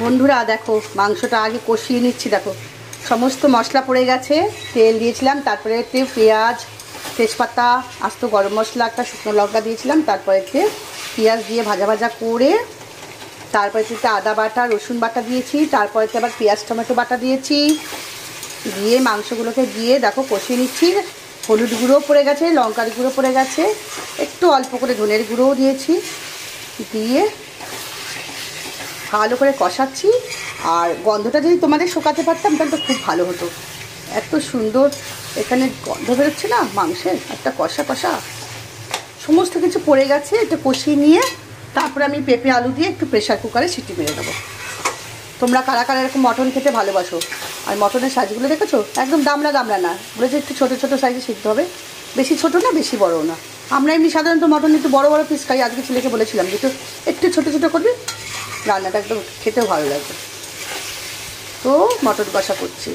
বন্ধুরা দেখো মাংসটা আগে কষিয়ে নিচ্ছি। দেখো সমস্ত মশলা পড়ে গেছে, তেল দিয়েছিলাম, তারপরে একটু পেঁয়াজ, তেজপাতা, আস্ত গরম মশলা, একটা শুকনো লঙ্কা দিয়েছিলাম, তারপরে একটু পেঁয়াজ দিয়ে ভাজা ভাজা করে তারপরে একটু আদা বাটা, রসুন বাটা দিয়েছি, তারপরে আবার পেঁয়াজ টমেটো বাটা দিয়েছি, দিয়ে মাংসগুলোকে দিয়ে দেখো কষিয়ে নিচ্ছি। হলুদ গুঁড়োও পড়ে গেছে, লঙ্কার গুঁড়ো পড়ে গেছে, একটু অল্প করে ধনের গুঁড়োও দিয়েছি, দিয়ে ভালো করে কষাচ্ছি। আর গন্ধটা যদি তোমাদের শোকাতে পারতাম তাহলে তো খুব ভালো হতো। এত সুন্দর এখানে গন্ধ বেরোচ্ছে না মাংসের, একটা কষা কষা, সমস্ত কিছু পড়ে গেছে। একটু কষিয়ে নিয়ে তারপরে আমি পেঁপে আলু দিয়ে একটু প্রেশার কুকারে সিটি মেরে দেবো। তোমরা কারা কারা এরকম মটন খেতে ভালোবাসো? আর মটনের সাইজগুলো দেখেছো? একদম দামড়া দামড়া না, বলেছে একটু ছোটো ছোটো সাইজে সিদ্ধ হবে, বেশি ছোটো না বেশি বড়ও না। আমরা এমনি সাধারণত মটন একটু বড় বড় পিস খাই। আজকে ছেলেকে বলেছিলাম যে একটু ছোটো ছোটো করবি, রান্নাটা একদম খেতেও ভালো লাগবে। তো মটন কষা করছি।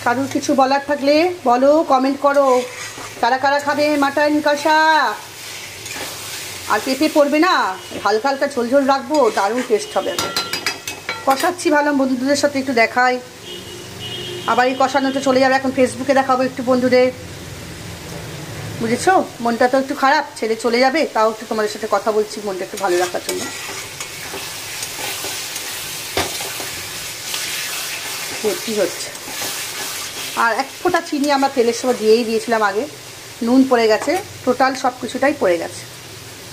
কারুর কিছু বলার থাকলে বলো, কমেন্ট করো। কারা কারা খাবে মাটন কষা? আর পেঁপে পড়বে না, হালকা হালকা ঝোল ঝোল রাখবো, দারুণ টেস্ট হবে। কষাচ্ছি ভালো, বন্ধুদের সাথে একটু দেখাই। আবার এই কষানোটা চলে যাবে, এখন ফেসবুকে দেখাবো একটু বন্ধুদের, বুঝেছো? মনটা তো একটু খারাপ, ছেলে চলে যাবে, তাও একটু তোমাদের সাথে কথা বলছি মনটা একটু ভালো রাখার জন্য। কী হচ্ছে? আর এক ফোঁটা চিনি আমরা তেলের সময় দিয়েই দিয়েছিলাম আগে, নুন পড়ে গেছে, টোটাল সব কিছুটাই পড়ে গেছে।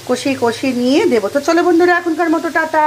কষিয়ে কষিয়ে নিয়ে দেবো। তো চলো বন্ধুরা, এখনকার মতো টাটা।